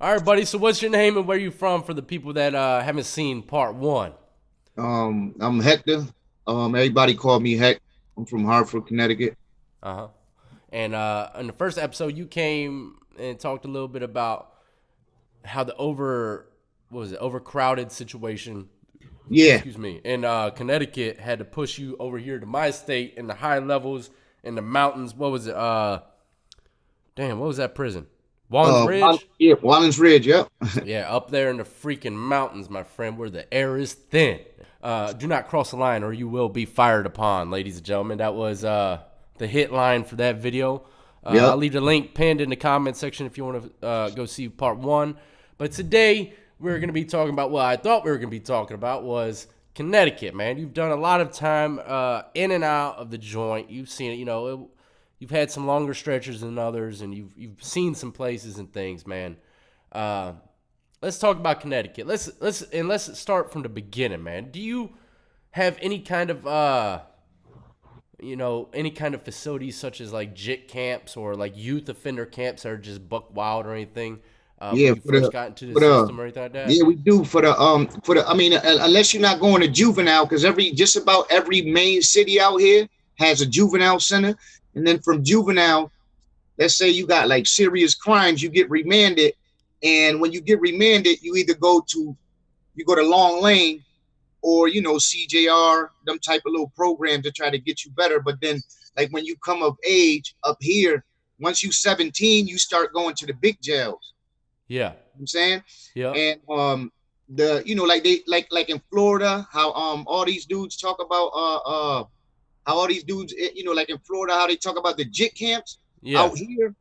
All right, buddy. So, what's your name and where you from for the people that haven't seen part one? I'm Hector. Everybody call me Heck. I'm from Hartford, Connecticut. Uh huh. And in the first episode, you came and talked a little bit about how the what was it, overcrowded situation, Yeah. excuse me, in Connecticut had to push you over here to my state in the high levels in the mountains. What was it? Damn, what was that prison? Wallens Ridge? Yeah, Wallens Ridge. Yep. Yeah, up there in the freaking mountains, my friend, where the air is thin. Do not cross the line or you will be fired upon, ladies and gentlemen. That was the hit line for that video. I'll Yep. leave the link pinned in the comment section if you want to go see part one. But today, we're going to be talking about what I thought we were going to be talking about was Connecticut, man. You've done a lot of time in and out of the joint. You've seen it, you've had some longer stretches than others, and you've seen some places and things, man. Uh, let's talk about Connecticut. Let's start from the beginning, man. Do you have any kind of any kind of facilities such as like JIT camps or like youth offender camps that are just buck wild or anything Yeah. when you first got into the For the system or anything like that? yeah, we do I mean, unless you're not going to juvenile, because just about every main city out here has a juvenile center, and then from juvenile, let's say you got like serious crimes, you get remanded, and when you get remanded, you go to Long Lane or CJR, them type of little programs to try to get you better. But then, like when you come of age up here, once you 17, you start going to the big jails. Yeah. You know what I'm saying, Yep. and like they like in Florida, how all these dudes talk about how all these dudes like in Florida how they talk about the JIT camps. Yeah. Out here,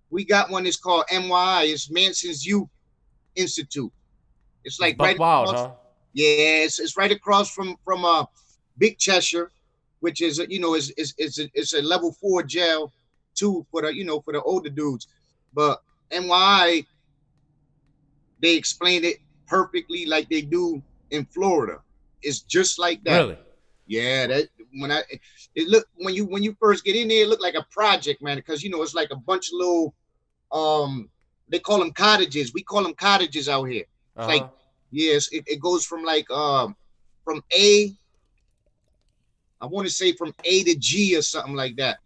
we got one that's called MYI. It's Manson's Youth Institute. It's It's like right buck wild, across. huh? Yeah, it's right across from Big Cheshire, which is it's a level 4 jail too for the older dudes. But NYI, they explain it perfectly like they do in Florida. It's just like that. Really? Yeah, that when I it look when you first get in there, it looked like a project, man, because it's like a bunch of little they call them cottages. We call them cottages out here. It's Uh like huh. yes, it goes from like from A, I want to say from A to G or something like that.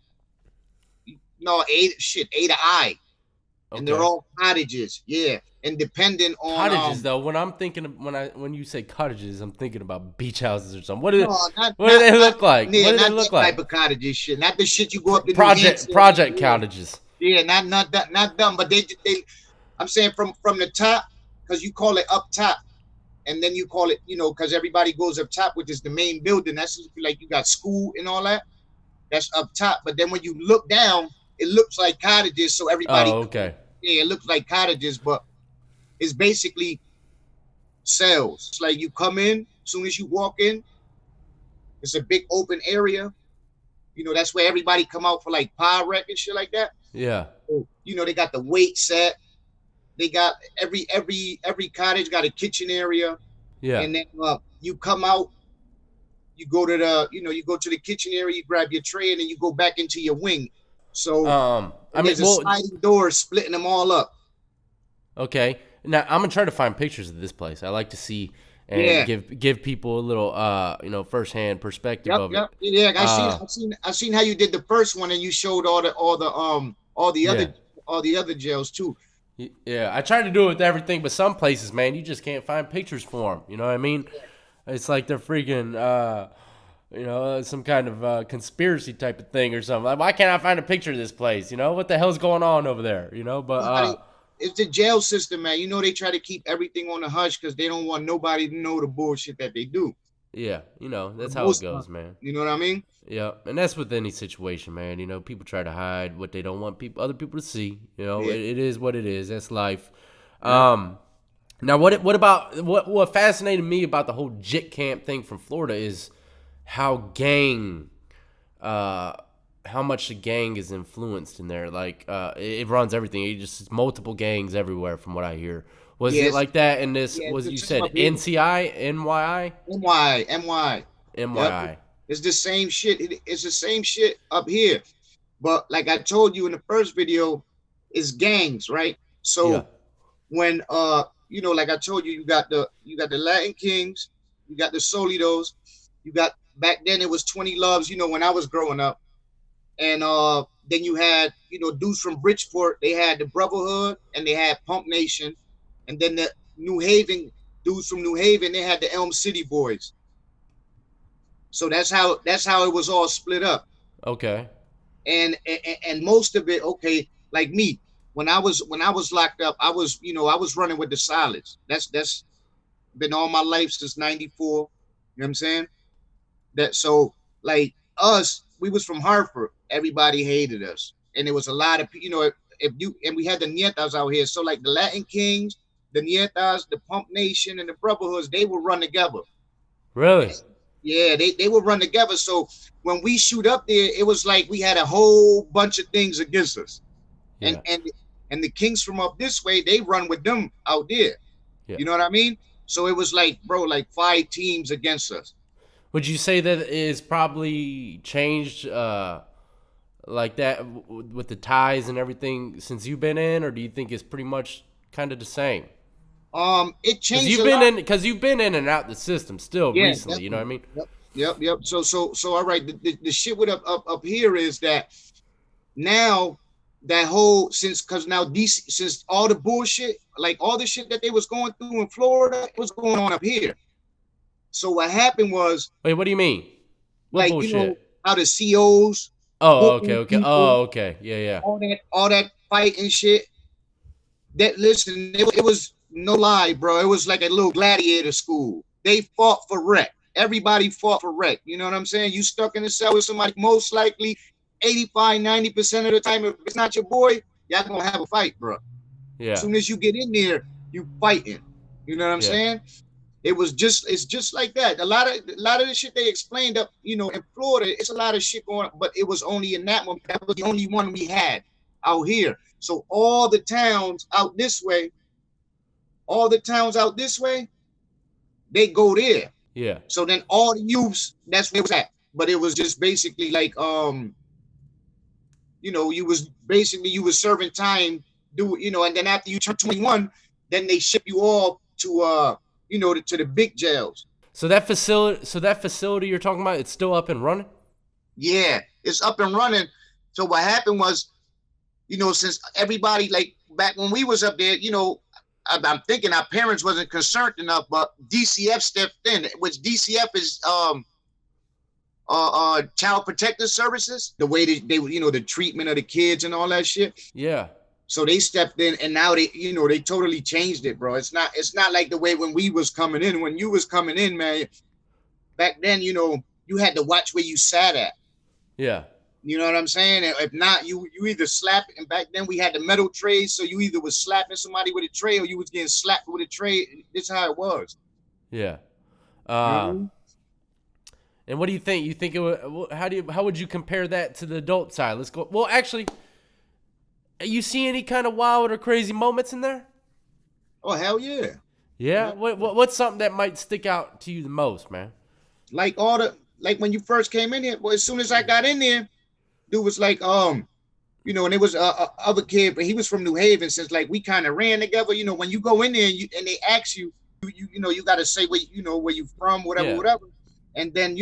No, A to I. And they're Okay. all cottages, yeah. And depending on Cottages though, when I'm thinking of, when you say cottages, I'm thinking about beach houses or something. no, not What do not they not look like? yeah, What do they not look that like? type of cottages shit. Not the shit you go up to New Project Hampshire. project Yeah, cottages. yeah, not that, not them. But they I'm saying from the top, because you call it up top, and then you call it, because everybody goes up top, which is the main building. That's like you got school and all that. That's up top. But then when you look down, it looks like cottages. So everybody, Oh, okay. yeah, it looks like cottages, but it's basically cells. It's like you come in, as soon as you walk in, it's a big open area. That's where everybody come out for like power rec and shit like that. Yeah. So, they got the weight set. They got every cottage got a kitchen area, Yeah. and then you come out, you go to the kitchen area, you grab your tray, and then you go back into your wing. So, I and mean, there's a well, sliding door splitting them all up. okay. Now I'm gonna try to find pictures of this place. I like to see and Yeah. give people a little firsthand perspective Yep. of it. Yep. Yeah. I seen. Uh, I seen. I seen how you did the first one, and you showed all the other yeah. jails too. Yeah, I tried to do it with everything, but some places, man, you just can't find pictures for them. You know what I mean? It's like they're freaking, some kind of conspiracy type of thing or something. Like, why can't I find a picture of this place? What the hell's going on over there? But Nobody. It's the jail system, man. They try to keep everything on the hush because they don't want nobody to know the bullshit that they do. yeah, For that's the how it most part. goes, man. You know what I mean? Yeah, and that's with any situation, man. People try to hide what they don't want other people to see. Yeah. It is what it is. That's life. Yep. Um, Now, what about what fascinated me about the whole JIT camp thing from Florida is how uh, how much the gang is influenced in there. Like, it runs everything. It just it's multiple gangs everywhere, from what I hear. Was it Yes. like that in this? Yeah. It's Was the you same said up here. NCI, NYI, My. Yep. MYI? It's the same shit. It's the same shit up here. But like I told you in the first video, it's gangs, right? Yeah, So when like I told you, you got the Latin Kings, you got the Solitos, you got back then it was 20 Loves, when I was growing up. And then you had, dudes from Bridgeport, they had the Brotherhood and they had Pump Nation. And then the New Haven dudes from New Haven, they had the Elm City Boys. So that's how it was all split up. Okay. And most of it, okay, like me, when I was locked up, I was running with the Solids. That's been all my life since '94. You know what I'm saying? That so like us, we was from Hartford. Everybody hated us, and there was a lot of if you and we had the Nietas out here. So like the Latin Kings, the Nietas, the Pump Nation, and the Brotherhoods, they would run together. Really? Yeah, they would run together. So when we shoot up there, it was like we had a whole bunch of things against us. And Yeah. and and the Kings from up this way, they run with them out there. Yeah. You know what I mean? So it was like, bro, like 5 teams against us. Would you say that is probably changed like that with the ties and everything since you've been in, or do you think it's pretty much kind of the same? It Because changed a lot. you've been in and out the system still Yeah, recently. You know what I definitely. mean? Yep. So all right. The shit with up here is that now that whole because now DC, since all the bullshit, like all the shit that they was going through in Florida, it was going on up here. So what happened was, Wait, what do you mean? What like, bullshit? how the COs Oh, okay, whooping okay. people, Oh, okay. Yeah, yeah, all that fighting shit. That listen, it was no lie, bro. It was like a little gladiator school. They fought for wreck. Everybody fought for wreck. You know what I'm saying? You stuck in the cell with somebody, most likely 85, 90% of the time, if it's not your boy, y'all gonna have a fight, bro. As yeah, soon as you get in there, you fighting. You know what I'm yeah, saying? It's just like that. A lot of the shit they explained up, in Florida, it's a lot of shit going on, but it was only in that one. That was the only one we had out here. So all the towns out this way, they go there. yeah. So then all the youths, that's where it was at. But it was just basically like you was serving time, and then after you turn 21, then they ship you all to to the big jails. So that facility you're talking about, it's still up and running. Yeah, it's up and running. So what happened was, since everybody, like back when we was up there, I'm thinking our parents wasn't concerned enough, but DCF stepped in, which DCF is Child Protective Services, the way they the treatment of the kids and all that shit. Yeah, So they stepped in, and now they totally changed it, bro. It's not like the way when we was coming in. When you was coming in, man, back then, you had to watch where you sat at. yeah, You know what I'm saying? If not, you either slap. And back then we had the metal trays, so you either was slapping somebody with a tray or you was getting slapped with a tray. This is how it was. yeah. You know what I Uh, mean? and what do you think? You think it would? How would you compare that to the adult side? Let's go. Well, actually, you see any kind of wild or crazy moments in there? Oh hell yeah. Yeah. Yeah. What's something that might stick out to you the most, man? Like when you first came in here, well, as soon as I got in there, dude was like, and it was a other kid, but he was from New Haven. Since like we kind of ran together, when you go in there and they ask you got to say where you from, whatever, Yeah, whatever. And then,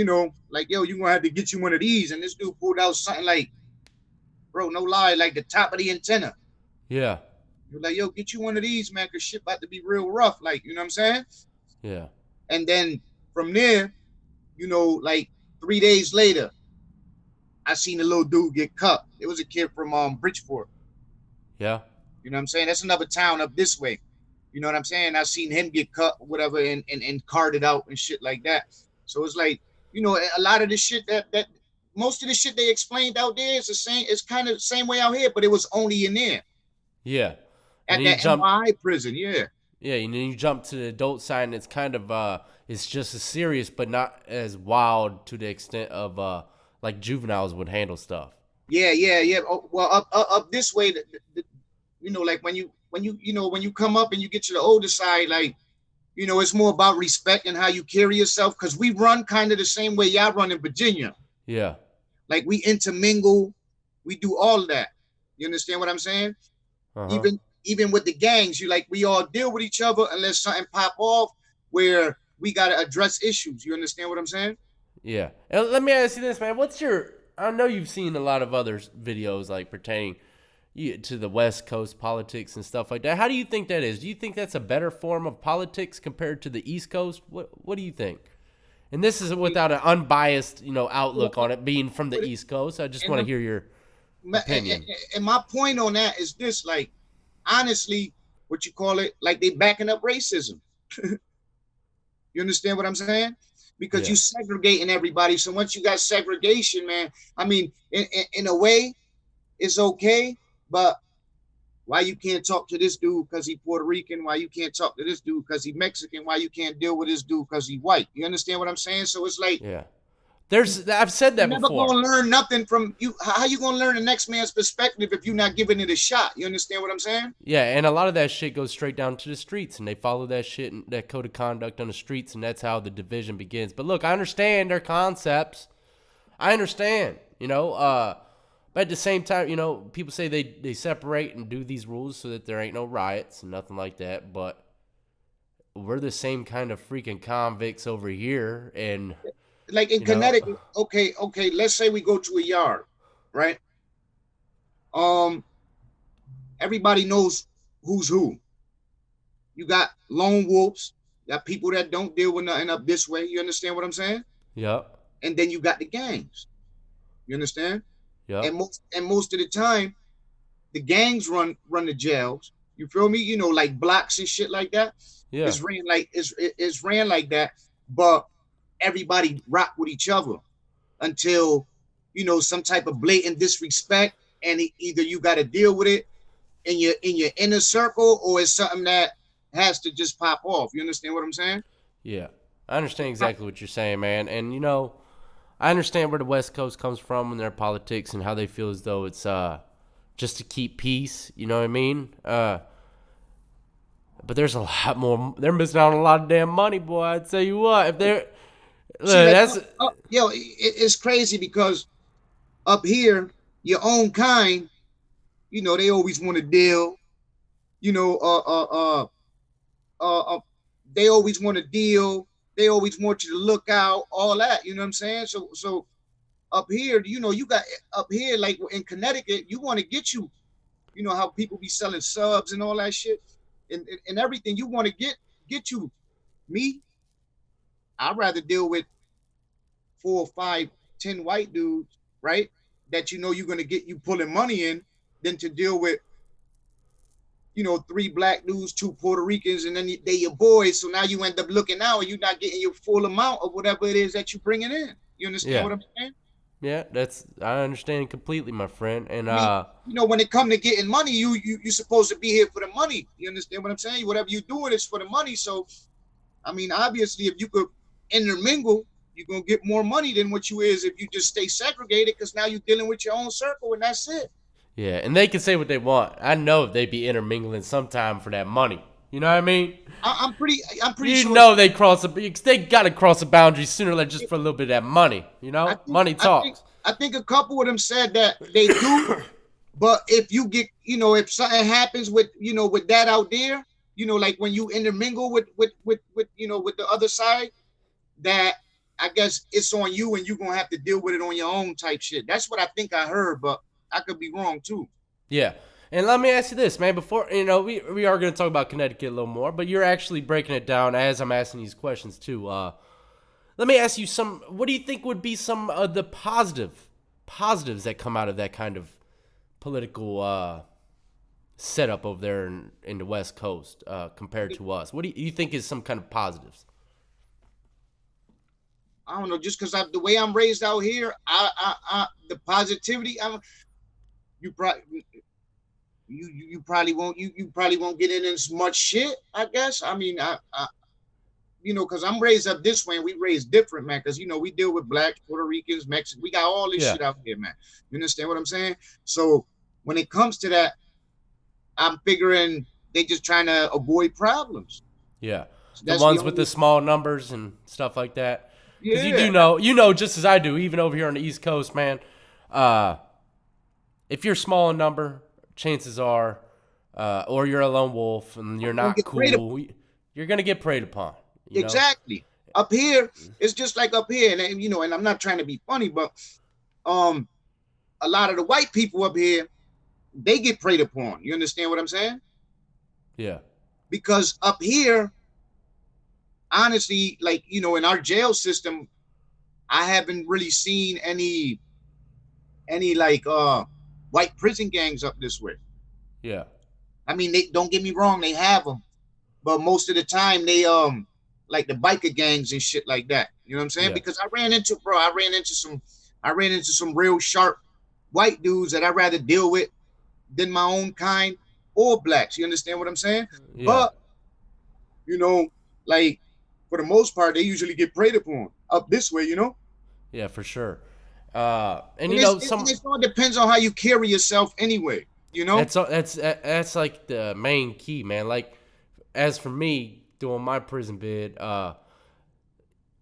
like, yo, you gonna have to get you one of these. And this dude pulled out something like, bro, no lie, like the top of the antenna. yeah, You're like, yo, get you one of these, man, because shit about to be real rough. Like, you know what I'm saying? yeah, And then from there, like 3 days later, I seen a little dude get cut. It was a kid from Bridgeport. yeah, You know what I'm saying? That's another town up this way. You know what I'm saying? I seen him get cut, whatever, and carted out and shit like that. So it's like, a lot of the shit that most of the shit they explained out there is the same. It's kind of the same way out here, but it was only in there yeah. And at then you that jump. NYI prison. Yeah, Yeah, and then you jump to the adult side, and it's kind of it's just as serious, but not as wild to the extent of like juveniles would handle stuff. yeah. Oh, well, up this way, like when you come up and you get to the older side, like it's more about respect and how you carry yourself. Because we run kind of the same way y'all run in Virginia. Yeah, Like we intermingle, we do all of that. You understand what I'm saying? uh huh, Even even with the gangs, you like we all deal with each other unless something pop off where we gotta address issues. You understand what I'm saying? Yeah. And let me ask you this, man. What's your? I know you've seen a lot of other videos like pertaining to the West Coast politics and stuff like that. How do you think that is? Do you think that's a better form of politics compared to the East Coast? What do you think? And this is without an unbiased, outlook on it being from the East Coast. I just want to hear your opinion. And my point on that is this: like, honestly, what you call it, like they backing up racism. You understand what I'm saying? Because Yeah. you segregating everybody. So once you got segregation, man, I mean, in a way, it's okay, but why you can't talk to this dude because he Puerto Rican? Why you can't talk to this dude because he Mexican? Why you can't deal with this dude because he white? You understand what I'm saying? So it's like Yeah. I've said you're that never before. gonna learn nothing from you. How you gonna learn the next man's perspective if you're not giving it a shot? You understand what I'm saying? Yeah, and a lot of that shit goes straight down to the streets, and they follow that shit and that code of conduct on the streets, and that's how the division begins. But look, I understand their concepts. I understand, but at the same time, people say they separate and do these rules so that there ain't no riots and nothing like that. But we're the same kind of freaking convicts over here, and Like in Connecticut, okay, let's say we go to a yard, right? Um, everybody knows who's who. You got lone wolves, you got people that don't deal with nothing up this way. You understand what I'm saying? Yep, And then you got the gangs. You understand? yep, And most of the time, the gangs run the jails. You feel me? Like blocks and shit like that. yeah, It's ran like that, but everybody rock with each other until some type of blatant disrespect, and either you got to deal with it in your inner circle, or it's something that has to just pop off. You understand what I'm saying? yeah. I understand exactly what you're saying, man, and I understand where the West Coast comes from and their politics and how they feel as though it's just to keep peace. You know what I mean? But there's a lot more. They're missing out on a lot of damn money, boy. I tell you what, if they're See, look, like, that's it's crazy because up here, your own kind, they always want to deal. You know, they always want to deal. They always want you to look out, all that. You know what I'm saying? So up here, you got up here, like in Connecticut, you want to get you. You know how people be selling subs and all that shit, and everything. You want to get you. Me, I'd rather deal with 4, 5, 10 white dudes, right? That you're gonna get you pulling money in, than to deal with 3 black dudes, 2 Puerto Ricans, and then they your boys. So now you end up looking out and you're not getting your full amount of whatever it is that you're bringing in. You understand yeah, what I'm saying? yeah. I understand completely, my friend. And I mean, when it comes to getting money, you supposed to be here for the money. You understand what I'm saying? Whatever you're doing is for the money. So, I mean, obviously, if you could intermingle, you're gonna get more money than what you is if you just stay segregated, because now you're dealing with your own circle and that's it. yeah, and they can say what they want. I know they'd be intermingling sometime for that money. You know what I mean? I'm pretty You sure. know they gotta cross the boundary sooner or later just for a little bit of that money. I think Money I think talks. I think a couple of them said that they do, but if you get, if something happens with that out there, like when you intermingle with the other side, that I guess it's on you and you're gonna have to deal with it on your own type shit. That's what I think I heard, but I could be wrong too. Yeah. And let me ask you this, man. Before we are going to talk about Connecticut a little more, but you're actually breaking it down as I'm asking these questions too. Let me ask you some. What do you think would be some of the positives that come out of that kind of political setup over there in the West Coast compared to us? What do you think is some kind of positives? I don't know, just because the way I'm raised out here, the positivity, you probably you probably won't you probably won't get in as much shit. I guess. I mean, because I'm raised up this way and we raised different, man. Because we deal with blacks, Puerto Ricans, Mexicans. We got all this Yeah. shit out here, man. You understand what I'm saying? So when it comes to that, I'm figuring they just trying to avoid problems. Yeah. So The that's the ones with the only. small numbers and stuff like that. Because you do Yeah. know, just as I do, even over here on the East Coast, man. If you're small in number, chances are or you're a lone wolf and you're Don't not get preyed cool, you're gonna get preyed upon. You know? exactly. Up here, it's just like up here, and you know, and I'm not trying to be funny, but um, a lot of the white people up here, they get preyed upon. You understand what I'm saying? Yeah. Because up here, honestly, like you know, in our jail system, I haven't really seen any like white prison gangs up this way. Yeah. I mean, they don't get me wrong, they have them, but most of the time they like the biker gangs and shit like that. You know what I'm saying? Yeah. Because I ran into some real sharp white dudes that I'd rather deal with than my own kind or blacks. You understand what I'm saying? Yeah. But you know, like for the most part, they usually get preyed upon up this way. You know, Yeah, for sure. And and you know, it all depends on how you carry yourself anyway. You know, that's like the main key, man. Like, as for me doing my prison bid, I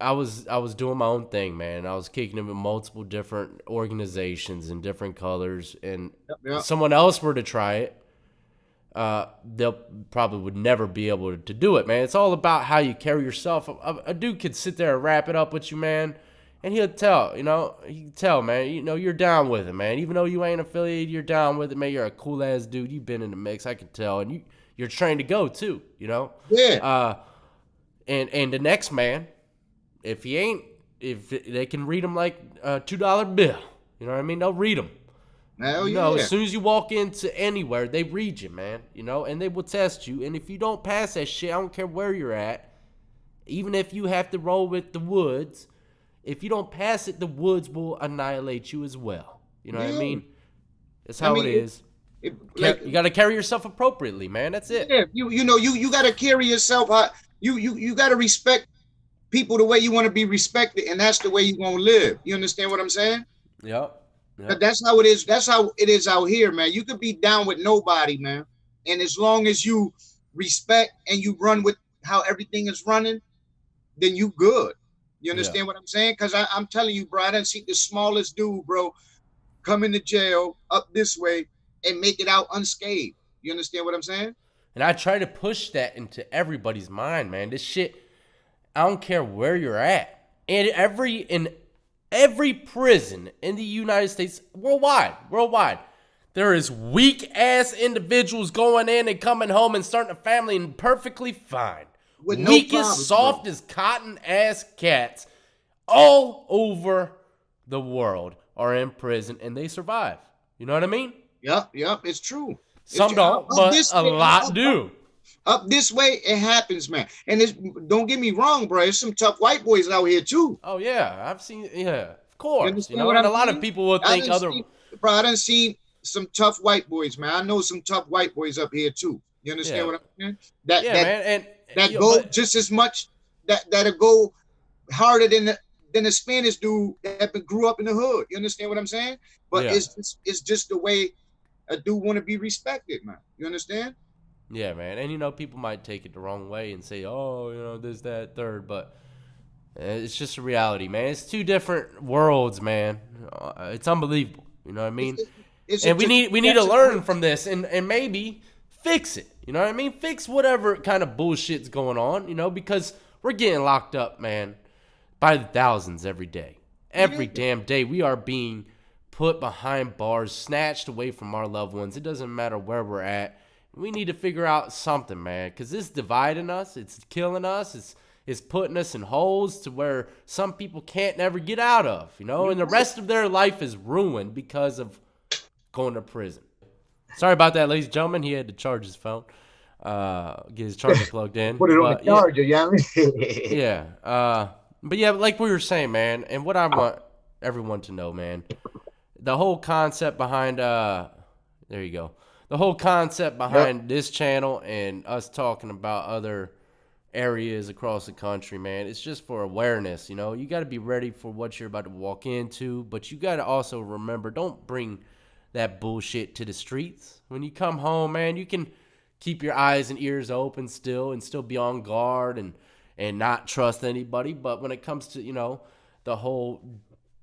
was doing my own thing, man. I was kicking it with multiple different organizations in different colors, and yeah, if someone else were to try it, they'll probably would never be able to do it, man. It's all about how you carry yourself. A dude could sit there and wrap it up with you, man, and he'll tell, he can tell, man, you're down with it, man. Even though you ain't affiliated, you're down with it, man. You're a cool ass dude. You've been in the mix, I can tell, and you're trained to go too, yeah. And the next man, if he ain't, if they can read him like a $2 bill, you know what I mean? They'll read him. Hell yeah. As soon as you walk into anywhere, they read you, man. And they will test you. And if you don't pass that shit, I don't care where you're at. Even if you have to roll with the woods, if you don't pass it, the woods will annihilate you as well. You know what I mean? That's how it is. You got to carry yourself appropriately, man. That's it. Yeah, you got to carry yourself. You got to respect people the way you want to be respected, and that's the way you're gonna live. You understand what I'm saying? Yep. But that's how it is. That's how it is out here, man. You could be down with nobody, man, and as long as you respect and you run with how everything is running, then you good. You understand what I'm saying? Because I'm telling you, bro, I done see the smallest dude, bro, come into jail up this way and make it out unscathed. You understand what I'm saying? And I try to push that into everybody's mind, man. This shit, I don't care where you're at. And in every prison in the United States, worldwide, there is weak ass individuals going in and coming home and starting a family and perfectly fine. With Weak no as problems, soft bro. as cotton ass cats all over the world are in prison and they survive. You know what I mean? Yep, it's true. Some don't, but a lot do. Up this way, it happens, man. And don't get me wrong, bro. There's some tough white boys out here too. Oh yeah, I've seen. Yeah, of course. You know what and I'm a lot saying? of people will think other. Bro, I done seen some tough white boys, man. I know some tough white boys up here too. You understand what I'm saying? Man, and go just as much. That'll go harder than the Spanish dude that grew up in the hood. You understand what I'm saying? But it's just the way a dude want to be respected, man. You understand? Yeah, man. And, people might take it the wrong way and say, oh, this, that, third. But it's just a reality, man. It's two different worlds, man. It's unbelievable. You know what I mean? And we need to learn from this and maybe fix it. You know what I mean? Fix whatever kind of bullshit's going on, because we're getting locked up, man, by the thousands every day. Every damn day we are being put behind bars, snatched away from our loved ones. It doesn't matter where we're at. We need to figure out something, man, because it's dividing us. It's killing us. It's putting us in holes to where some people can't never get out of, and the rest of their life is ruined because of going to prison. Sorry about that, ladies and gentlemen. He had to charge his phone, get his charger plugged in. Put it on the charger, yeah. But yeah, like we were saying, man, and what I want everyone to know, man, the whole concept behind, there you go. The whole concept behind this channel and us talking about other areas across the country, man, it's just for awareness. You got to be ready for what you're about to walk into, but you got to also remember, don't bring that bullshit to the streets. When you come home, man, you can keep your eyes and ears open still and still be on guard and not trust anybody. But when it comes to, the whole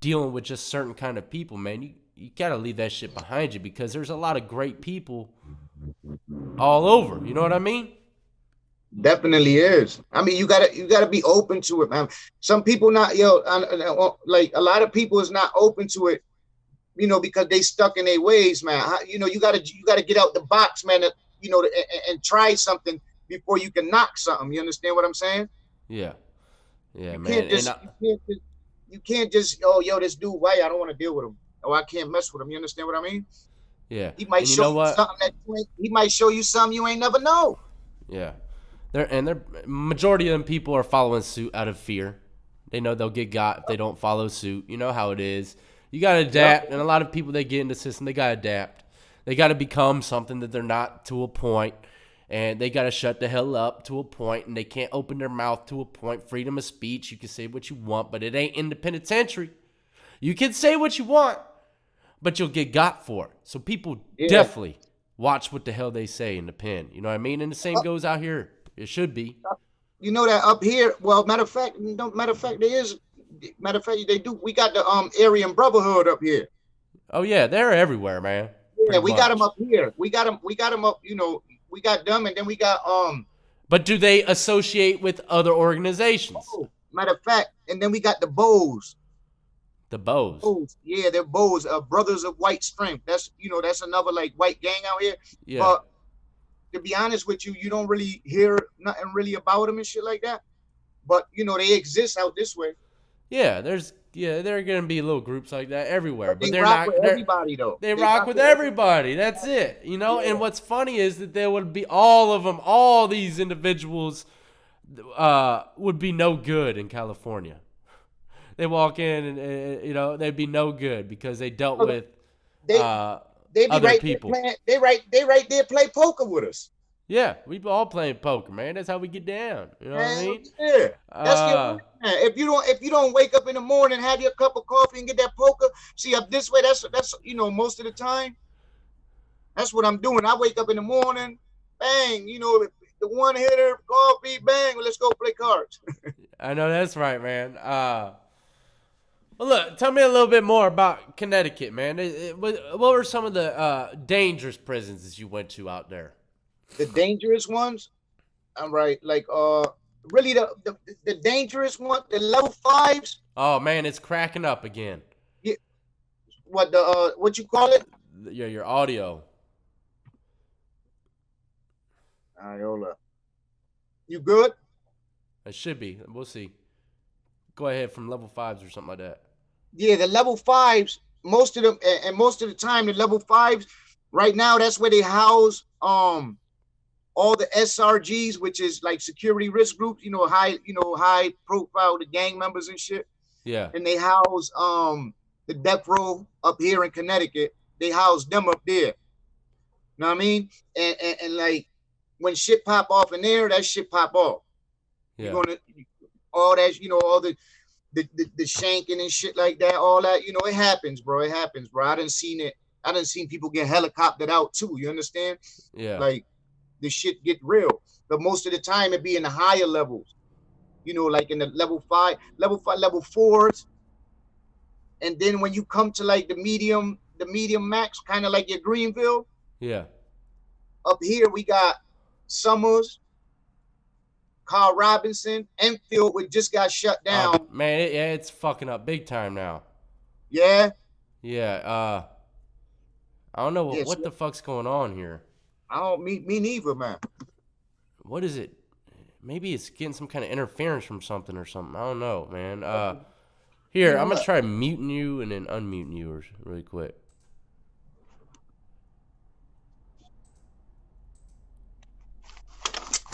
dealing with just certain kind of people, man, you got to leave that shit behind you, because there's a lot of great people all over. You know what I mean? Definitely is. I mean, you gotta be open to it, man. Some people not like a lot of people is not open to it, because they stuck in their ways, man. You gotta get out the box, man. And try something before you can knock something. You understand what I'm saying? Yeah, yeah, You man. can't And just you can't just oh yo this dude white, I don't want to deal with him. Oh, I can't mess with him. You understand what I mean? yeah, He might and you show know you what? something that he might show you something you ain't never know. Yeah, they're majority of them people are following suit out of fear. They know they'll get got if they don't follow suit. You know how it is. You gotta Yep. adapt, and a lot of people they get in the system, they gotta adapt. They gotta become something that they're not to a point, and they gotta shut the hell up to a point, and they can't open their mouth to a point. Freedom of speech, you can say what you want, but it ain't in the penitentiary. You can say what you want, but you'll get got for it. So people Yeah. definitely watch what the hell they say in the pen. You know what I mean? And the same goes out here. It should be. You know that up here, well, matter of fact, no, matter of fact, there is, matter of fact, they do. We got the Aryan Brotherhood up here. Oh yeah, they're everywhere, man. Yeah, Pretty we got them much. up here. We got them. We got them up. We got them, and then we got But do they associate with other organizations? matter of fact, and then we got the Bows. The Bows. Bows, yeah, they're Bows, Brothers of White Strength. That's another like white gang out here. Yeah. But to be honest with you, you don't really hear nothing really about them and shit like that. But they exist out this way. Yeah, there are gonna be little groups like that everywhere. But But they they're rock with not they're everybody though. they They rock rock with with everybody. everybody. That's it. Yeah. And what's funny is that there would be all of them, all these individuals would be no good in California. They walk in and they'd be no good because they dealt with They uh, they be other right there people. playing. They right there play poker with us. Yeah, we all playing poker, man. That's how we get down. You know what I Man, mean? yeah. That's your Uh, man. If you don't wake up in the morning, have your cup of coffee and get that poker. See up this way, that's most of the time. That's what I'm doing. I wake up in the morning, bang, the one hitter, coffee, bang, let's go play cards. I know that's right, man. Well, look, tell me a little bit more about Connecticut, man. What were some of the dangerous prisons that you went to out there? The dangerous ones, all right, like really the dangerous one, the level fives, Oh man, it's cracking up again. yeah, what you call it? Your audio. Iola. You good? It should be. We'll see. Go ahead from level fives or something like that. Yeah, the level fives, most of them, and most of the time, the level fives, right now, that's where they house all the SRGs, which is like security risk groups, high profile, the gang members and shit. Yeah. And they house the death row up here in Connecticut. They house them up there. You know what I mean? And like when shit pop off in there, that shit pop off. Yeah. You're gonna all that, all the shanking and shit like that, all that, it happens, bro. It happens, bro. I done seen it. I done seen people get helicoptered out too. You understand? Yeah. Like the shit get real. But most of the time it be in the higher levels, like in the level five, level fours. And then when you come to like the medium max, kind of like your Greenville, Yeah. up here we got Summers, Carl Robinson, Enfield, which just got shut down. Man, it's fucking up big time now. Yeah. Yeah. I don't know Yes. what the fuck's going on here. I don't me neither, man. What is it? Maybe it's getting some kind of interference from something or something. I don't know, man. Here, I'm gonna try muting you and then unmuting you really quick.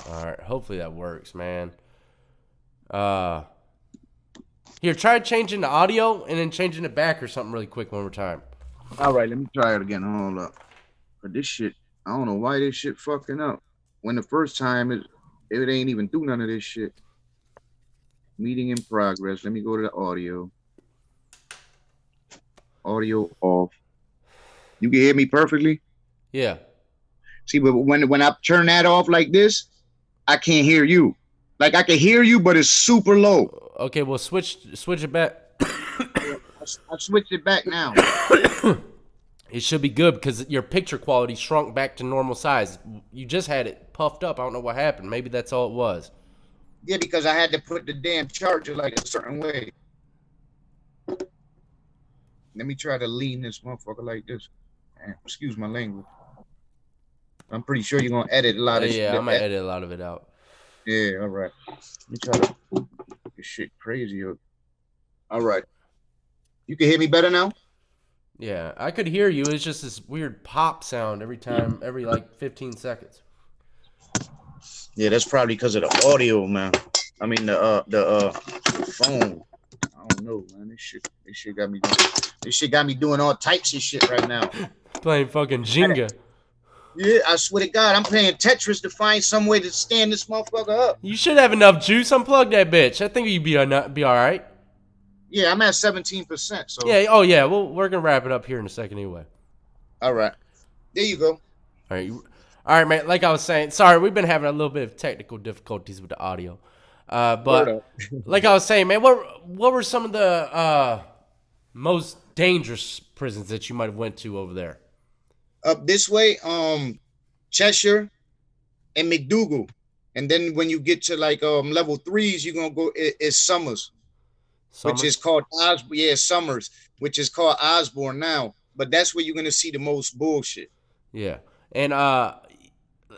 All right, hopefully that works, man. Here, try changing the audio and then changing it back or something really quick one more time. All right, let me try it again. Hold up. But this shit, I don't know why this shit fucking up. When the first time it ain't even do none of this shit. Meeting in progress. Let me go to the audio. Audio off. You can hear me perfectly? Yeah. See, but when I turn that off like this, I can't hear you. Like I can hear you, but it's super low. Okay, well switch it back. I switched it back now. It should be good because your picture quality shrunk back to normal size. You just had it puffed up. I don't know what happened. Maybe that's all it was. Yeah, because I had to put the damn charger like a certain way. Let me try to lean this motherfucker like this. Excuse my language. I'm pretty sure you're gonna edit a lot of Yeah, shit. I'm gonna edit a lot of it out. Yeah, all right. Let me try to this shit crazy. All right. You can hear me better now? Yeah, I could hear you. It's just this weird pop sound every time, every like 15 seconds. Yeah, that's probably because of the audio, man. I mean the phone. I don't know, man. This shit got me doing all types of shit right now. Playing fucking Jenga. Yeah, I swear to God, I'm playing Tetris to find some way to stand this motherfucker up. You should have enough juice. Unplug that bitch. I think you'd be all right. Yeah, I'm at 17%. So Yeah. Oh yeah. Well, we're gonna wrap it up here in a second anyway. all right, there you go. All right. All right, man. Like I was saying, sorry, we've been having a little bit of technical difficulties with the audio. But like I was saying, man, what were some of the most dangerous prisons that you might have went to over there? Up this way, Cheshire and McDougal, and then when you get to like level 3s, you're gonna go is Summers, which is called Osborne. Yeah, Summers, which is called Osborne now. But that's where you're gonna see the most bullshit. Yeah, and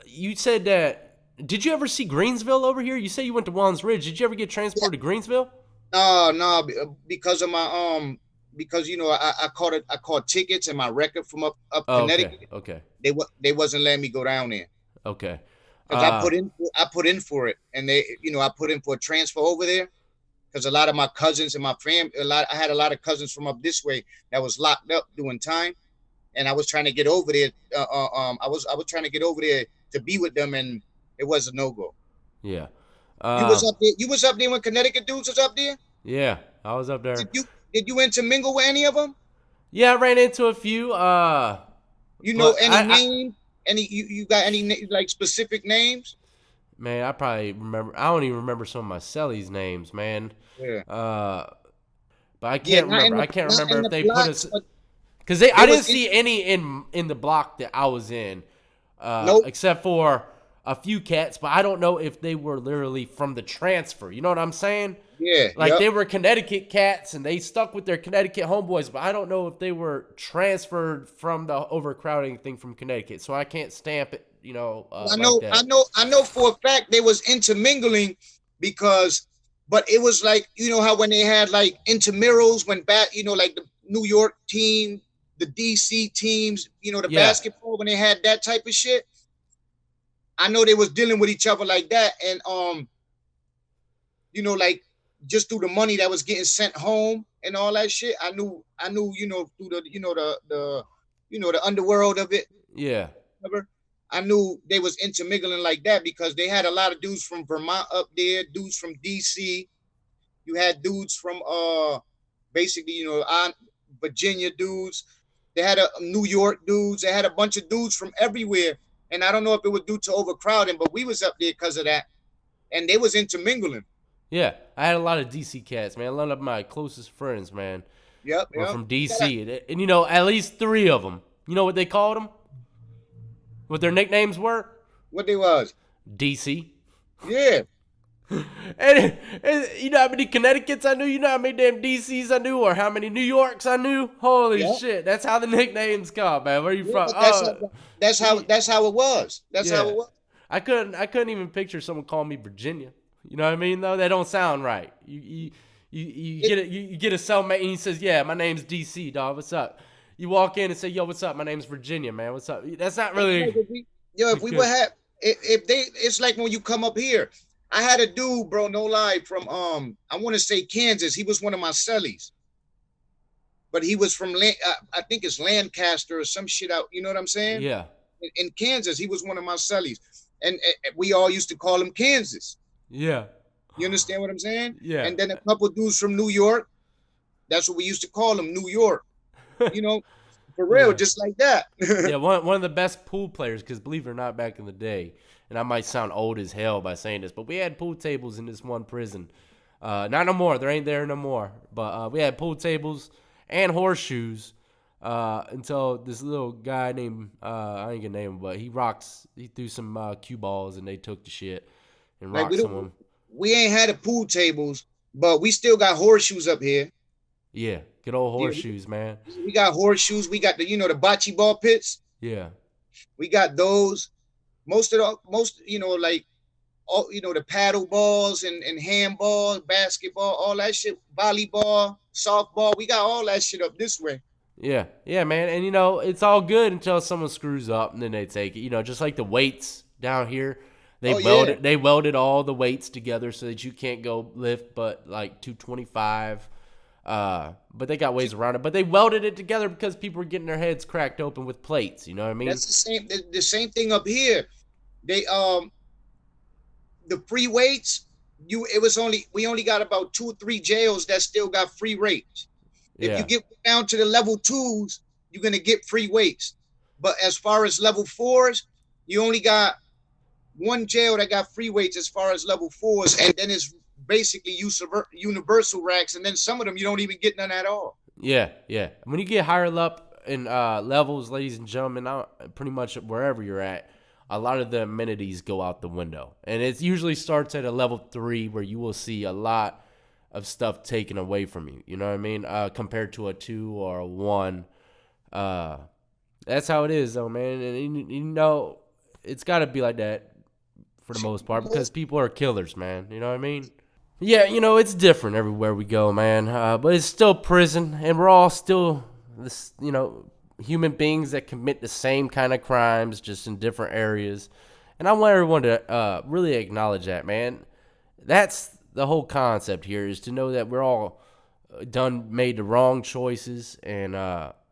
you said that. Did you ever see Greensville over here? You say you went to Wallens Ridge. Did you ever get transported to Greensville? No, because of my because you know I caught tickets and my record from up Connecticut. Okay. They wasn't letting me go down there. Okay. Because I put in for it, and I put in for a transfer over there. Because a lot of my cousins and my family, I had a lot of cousins from up this way that was locked up doing time, and I was trying to get over there. I was trying to get over there to be with them, and it was a no go. Yeah. You was up there. You was up there when Connecticut dudes was up there. Yeah, I was up there. Did you intermingle with any of them? Yeah, I ran into a few. You know any names? You got any like specific names? Man, I probably remember. I don't even remember some of my cellies' names, man. Yeah. But I can't remember. I can't remember if they put us because I didn't see any in the block that I was in. Nope. Except for a few cats, but I don't know if they were literally from the transfer. You know what I'm saying? Yeah. Like they were Connecticut cats and they stuck with their Connecticut homeboys, but I don't know if they were transferred from the overcrowding thing from Connecticut. So I can't stamp it, I know, like I know for a fact they was intermingling but it was like, how when they had like intramurals when like the New York team, the DC teams, the basketball, when they had that type of shit. I know they was dealing with each other like that. And, like just through the money that was getting sent home and all that shit, I knew, through the underworld of it. Yeah. I knew they was intermingling like that because they had a lot of dudes from Vermont up there, dudes from DC. You had dudes from basically, Virginia dudes. They had a New York dudes. They had a bunch of dudes from everywhere. And I don't know if it was due to overcrowding, but we was up there because of that. And they was intermingling. Yeah, I had a lot of DC cats, man. A lot of my closest friends, man, were from DC. And, at least 3 of them. You know what they called them? What their nicknames were? What they was? DC. Yeah. And you know how many Connecticut's I knew? You know how many damn DCs I knew? Or how many New Yorks I knew? Holy shit. That's how the nicknames come, man. Where are you from? That's how it was. That's how it was. I couldn't even picture someone calling me Virginia. You know what I mean, though? That don't sound right. You get a cellmate and he says, yeah, my name's DC, dog. What's up? You walk in and say, yo, what's up? My name's Virginia, man. What's up? That's not really. If we would have, it's like when you come up here. I had a dude, bro, no lie, from I want to say Kansas. He was one of my cellies, but he was from I think it's Lancaster or some shit out. You know what I'm saying? Yeah. In Kansas, he was one of my cellies, and we all used to call him Kansas. Yeah. You understand what I'm saying? Yeah. And then a couple dudes from New York. That's what we used to call him, New York. For real, just like that. Yeah, one of the best pool players, because believe it or not, back in the day, and I might sound old as hell by saying this, but we had pool tables in this one prison. Not no more. There ain't there no more. But we had pool tables and horseshoes. until this little guy named I ain't gonna name him, but he threw some cue balls and they took the shit and Like rocked some of them. we ain't had the pool tables, but we still got horseshoes up here. Yeah, good old Yeah, horseshoes, man. we got horseshoes. We got the bocce ball pits. Yeah, We got those. Most like all the paddle balls and handball, basketball, all that shit, volleyball, softball. We got all that shit up this way. yeah, man. And it's all good until someone screws up and then they take it. Just like the weights down here, they Oh yeah, welded all the weights together so that you can't go lift but like 225. But they got ways around it. But they welded it together because people were getting their heads cracked open with plates. You know what I mean? that's the same. The same thing up here. They the free weights. We only got about 2 or 3 jails that still got free weights. If you Yeah, get down to the level 2s, you're gonna get free weights. But as far as level 4s, you only got one jail that got free weights as far as level 4s, and then it's basically universal racks, and then some of them you don't even get none at all. yeah. When you get higher up in levels, ladies and gentlemen, pretty much wherever you're at, a lot of the amenities go out the window. And it usually starts at a level 3 where you will see a lot of stuff taken away from you. You know what I mean? Compared to a 2 or a 1. Uh, that's how it is, though, man. And it's got to be like that for the most part because people are killers, man. You know what I mean? Yeah, it's different everywhere we go, man. But it's still prison, and we're all still this, human beings that commit the same kind of crimes, just in different areas. And I want everyone to really acknowledge that, man. That's the whole concept here, is to know that we're all made the wrong choices, and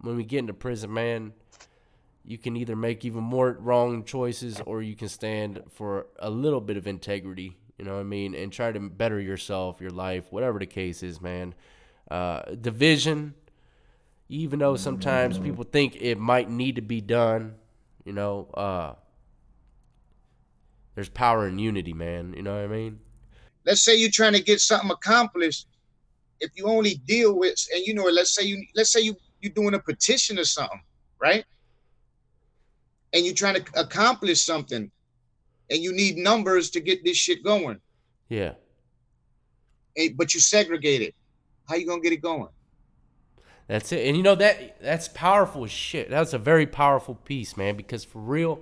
when we get into prison, man, you can either make even more wrong choices or you can stand for a little bit of integrity, you know what I mean, and try to better yourself, your life, whatever the case is, man. Division, even though sometimes people think it might need to be done, there's power in unity, man. You know what I mean? Let's say you're trying to get something accomplished. If you only deal with, and let's say you're doing a petition or something, right? And you're trying to accomplish something, and you need numbers to get this shit going, Yeah. but you segregate it. How you gonna get it going? That's it. And that's powerful as shit. That's a very powerful piece, man, because for real,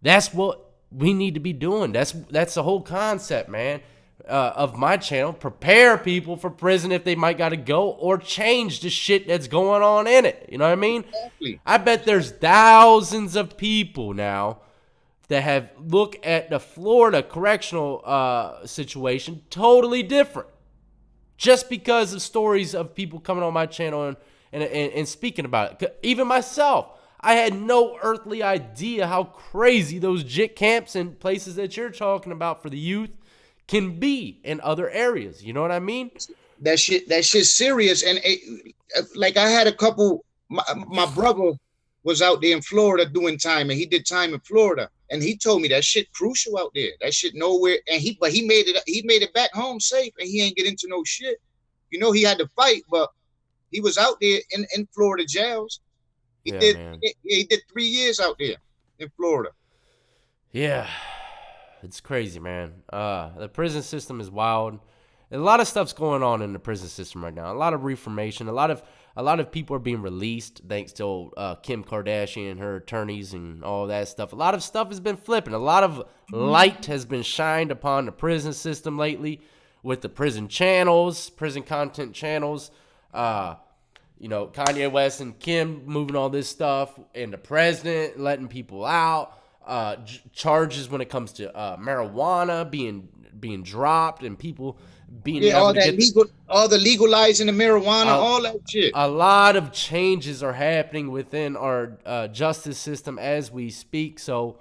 that's what we need to be doing. That's the whole concept, man, of my channel. Prepare people for prison if they might got to go, or change the shit that's going on in it. You know what I mean? Exactly. I bet there's thousands of people now that have looked at the Florida correctional situation totally different, just because of stories of people coming on my channel and speaking about it. Even myself, I had no earthly idea how crazy those JIT camps and places that you're talking about for the youth can be in other areas. You know what I mean? That shit's serious. And like I had a couple. My brother was out there in Florida doing time, and he did time in Florida, and he told me that shit crucial out there. That shit nowhere. And he made it back home safe, and he ain't get into no shit. He had to fight, but he was out there in Florida jails. He Yeah, did man. he did 3 years out there in Florida. Yeah, it's crazy, man. The prison system is wild. A lot of stuff's going on in the prison system right now. A lot of reformation. A lot of people are being released thanks to Kim Kardashian and her attorneys and all that stuff. A lot of stuff has been flipping. A lot of light has been shined upon the prison system lately with the prison channels, prison content channels. Kanye West and Kim moving all this stuff, and the president letting people out. Charges when it comes to marijuana being dropped, and people being able to get all the legalizing of marijuana, all that shit. a lot of changes are happening within our justice system as we speak. So,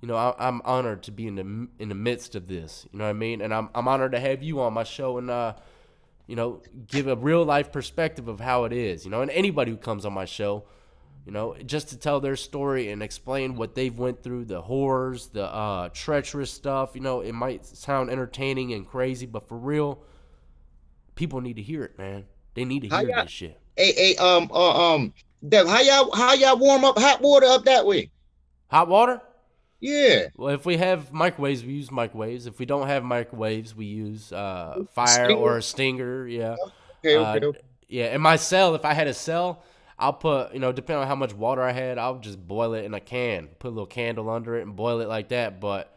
I'm honored to be in the midst of this. You know what I mean? And I'm honored to have you on my show and give a real life perspective of how it is. And anybody who comes on my show, just to tell their story and explain what they've went through, the horrors, the treacherous stuff. It might sound entertaining and crazy, but for real, people need to hear it, man. They need to How hear y'all? this shit. Hey, Dev, how y'all warm up hot water up that way? Hot water? Yeah. Well, if we have microwaves, we use microwaves. If we don't have microwaves, we use fire Stinger? or a stinger. Yeah, Okay, uh, okay, okay. yeah. In my cell, if I had a cell, I'll put depending on how much water I had, I'll just boil it in a can, put a little candle under it, and boil it like that. But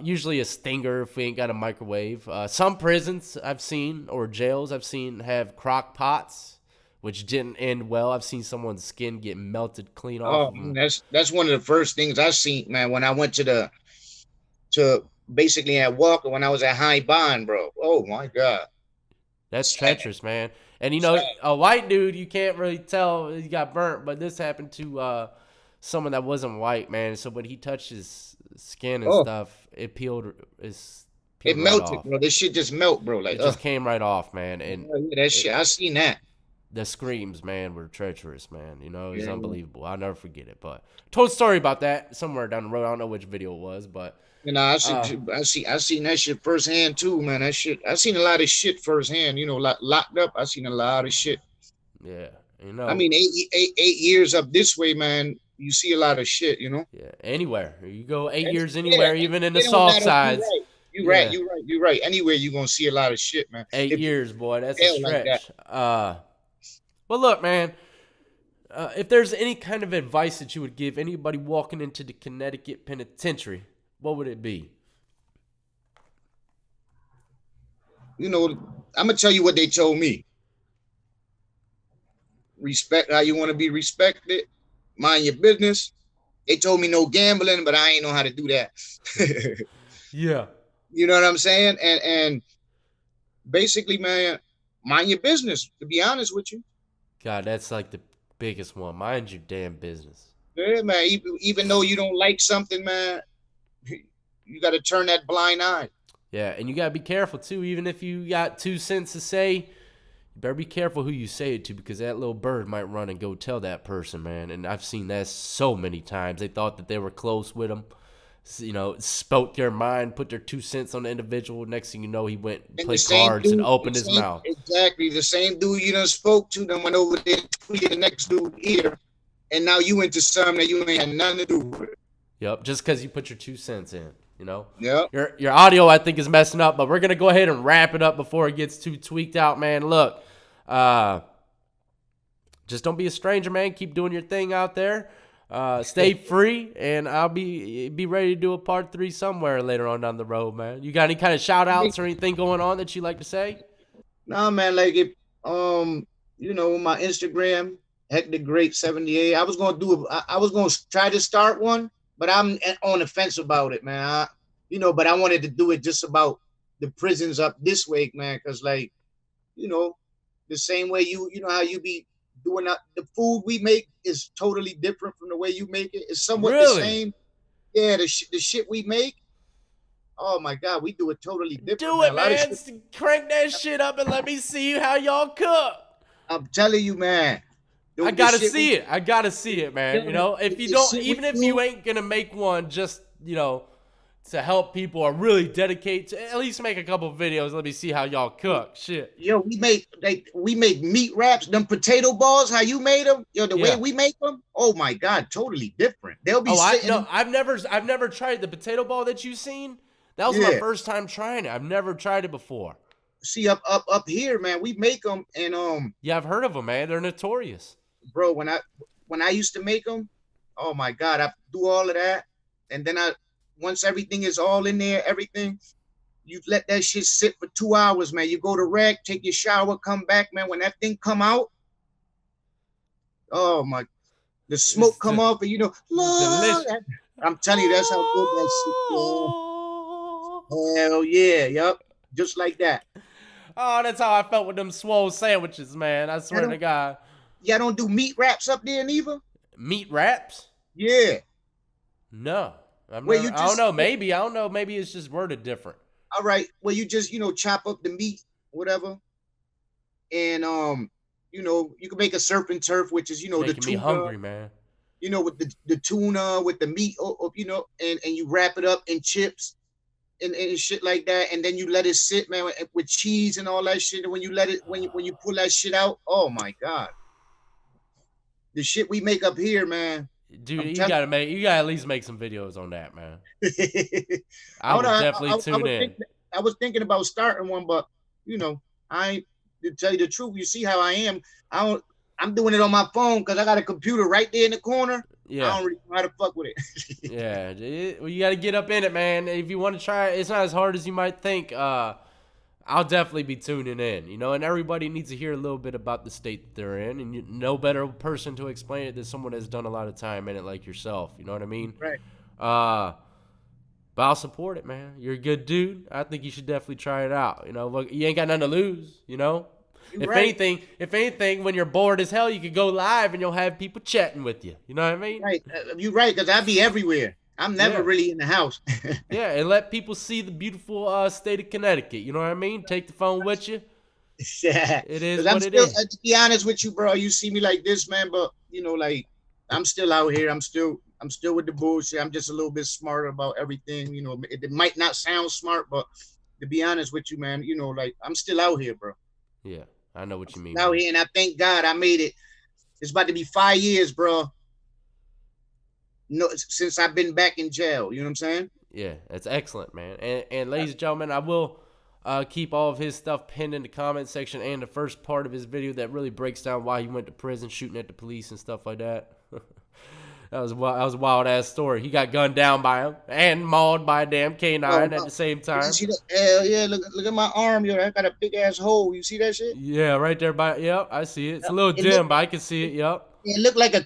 usually a stinger if we ain't got a microwave. Some prisons I've seen or jails I've seen have crock pots, which didn't end well. I've seen someone's skin get melted clean off Oh, of them. that's one of the first things I seen, man, when I went to basically at Walker when I was at High Bond, bro. Oh my God. That's Sad, treacherous, man. And sad. a white dude, you can't really tell he got burnt, but this happened to someone that wasn't white, man. So when he touched his skin and Oh, stuff, it it peeled right melted, off. bro. This shit just melt, bro. Like, It just came right off, man. And yeah, that it, shit. I seen that. the screams, man, were treacherous, man. It was Yeah. unbelievable. I'll never forget it. But told a story about that somewhere down the road. I don't know which video it was, but uh, I seen that shit firsthand too, man. That shit. I seen a lot of shit firsthand. Locked up. I seen a lot of shit. yeah, I mean, 8 years up this way, man. You see a lot of shit. yeah. Anywhere you go, 8 years Yeah, anywhere, even in the it don't soft matter. You sides. right. You right. Yeah. You right. You right. Anywhere you gonna see a lot of shit, man. 8 years, boy, that's a Hell like that. stretch. But look, man, if there's any kind of advice that you would give anybody walking into the Connecticut penitentiary, what would it be? I'm gonna tell you what they told me. Respect how you want to be respected. Mind your business. They told me no gambling, but I ain't know how to do that. Yeah. You know what I'm saying? And basically, man, mind your business. To be honest with you, God, that's like the biggest one. Mind your damn business. yeah, man. Even though you don't like something, man, you got to turn that blind eye. Yeah, and you gotta be careful too. Even if you got 2 cents to say, you better be careful who you say it to because that little bird might run and go tell that person, man. And I've seen that so many times. They thought that they were close with him. Spoke their mind, put their 2 cents on the individual. Next thing you know, he went and And the played same cards and dude, opened his mouth. exactly the same dude you done spoke to, then went over there to the next dude ear, and now you into something that you ain't had nothing to do with. Yep, just because you put your 2 cents in. Yep. Your audio I think is messing up, but we're gonna go ahead and wrap it up before it gets too tweaked out, man. Look, just don't be a stranger, man. Keep doing your thing out there. Stay free, and I'll be ready to do a part 3 somewhere later on down the road, man. You got any kind of shout outs or anything going on that you like to say? Nah, man, like if my Instagram, Hector Great 78. I was gonna try to start one, but I'm on the fence about it, man. But I wanted to do it just about the prisons up this way, man, because like, you know, the same way you know how you be doing the food we make is totally different from the way you make it. It's somewhat the Really? same. Yeah, the shit we make. Oh my God, we do it totally different, Do man. it, A lot of man. shit. Crank that shit up and let me see how y'all cook. I'm telling you, man. I The gotta shit we see it. I gotta see it, man. If you the don't, shit we even if you do, ain't gonna make one, just to help people or really dedicate to at least make a couple of videos. Let me see how y'all cook. Shit. we make meat wraps, them potato balls, how you made them, the way Yeah. we make them. Oh my God, totally different. They'll be Oh, sitting. I've never tried the potato ball that you've seen. That was my Yeah. first time trying it. I've never tried it before. See up here, man. We make them, and Yeah, I've heard of them, man. They're notorious. bro, when I used to make them, oh my God, I do all of that, and then once everything is all in there, everything. You let that shit sit for 2 hours, man. You go to rec, take your shower, come back, man. When that thing come out, oh my, the It's smoke come off, and Lord, delicious. I'm telling you, that's how good that shit is. Hell yeah, yup, just like that. Oh, that's how I felt with them swole sandwiches, man. I I swear to don't, God. y'all don't do meat wraps up there neither. Meat wraps? Yeah, No. where you I don't just know. Maybe. I don't know. Maybe it's just worded different. all right, where you just chop up the meat, whatever, and you can make a surf and turf, which is the Making me tuna, hungry, man. with the tuna with the meat, and you wrap it up in chips and shit like that, and then you let it sit, man, with cheese and all that shit. And when you let it, when you pull that shit out, oh my god, the shit we make up here, man. Dude, I'm you telling. gotta at least make some videos on that, man. I I don't will know. definitely tune in. I was thinking about starting one, but I ain't, to tell you the truth. You see how I am. I don't. I'm doing it on my phone because I got a computer right there in the corner. I Yeah. don't really know how to fuck with it. Yeah, well, you got to get up in it, man. If you want to try it, it's not as hard as you might think. I'll definitely be tuning in, and everybody needs to hear a little bit about the state that they're in, and no better person to explain it than someone that's done a lot of time in it like yourself. You know what I mean? Right. But I'll support it, man. You're a good dude. I think you should definitely try it out. Look, you ain't got nothing to lose. If anything, when you're bored as hell, you could go live and you'll have people chatting with you. You know what I mean? Right. You're right, because I be everywhere. I'm never really in the house. Yeah, and let people see the beautiful state of Connecticut. You know what I mean? Take the phone with you. Yeah. It is I'm what still, it is. to be honest with you, bro, you see me like this, man, but like I'm still out here. I'm still with the bullshit. I'm just a little bit smarter about everything. It might not sound smart, but to be honest with you, man, like I'm still out here, bro. Yeah, I know what you mean. Out here, and I thank God I made it. It's about to be 5 years, bro. No, since I've been back in jail. You know what I'm saying? Yeah, that's excellent, man. And ladies and gentlemen, I will keep all of his stuff pinned in the comment section and the first part of his video that really breaks down why he went to prison, shooting at the police and stuff like that. That was a wild ass story. He got gunned down by him and mauled by a damn canine at the same time. Hell yeah! Look at my arm, yo. I got a big ass hole. You see that shit? Yeah, right there by. Yep, I see it. It's a little dim, but I can see it. Yep. It looked like a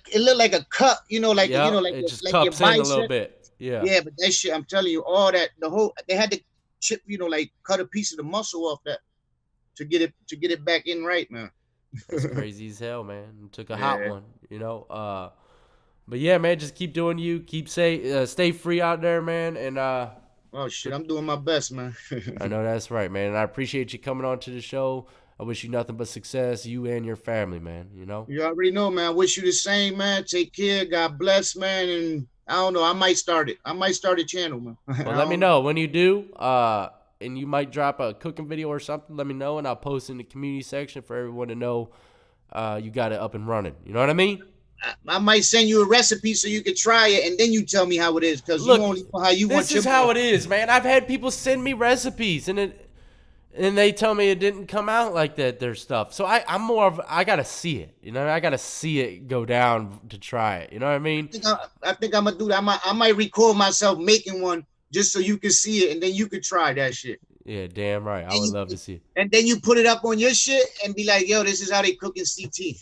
cut. Like yep. like it just like cups your in a bicep. little bit. Yeah. Yeah, but that shit, I'm telling you, all that they had to chip, like cut a piece of the muscle off that to get it back in right, man. That's crazy as hell, man. It took a hot one, But yeah, man, just keep doing you. Stay free out there, man. And oh shit, I'm doing my best, man. I know that's right, man. And I appreciate you coming on to the show. I wish you nothing but success, you and your family, man. You already know, man. I wish you the same, man. Take care. God bless, man. And I don't know. I might start it. I might start a channel, man. Well, let me know when you do. And you might drop a cooking video or something. Let me know, and I'll post in the community section for everyone to know you got it up and running. You know what I mean? I might send you a recipe so you can try it, and then you tell me how it is, because you only know how you want. This is how it is, man. I've had people send me recipes, and they tell me it didn't come out like that. Their stuff. So I'm more of I gotta see it. I gotta see it go down to try it. You know what I mean? I think I'm gonna do that. I might record myself making one just so you can see it, and then you could try that shit. Yeah, damn right. I would love to see it. And then you put it up on your shit and be like, yo, this is how they cook in CT.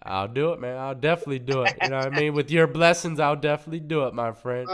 I'll do it, man. I'll definitely do it. You know what I mean? With your blessings, I'll definitely do it, my friend.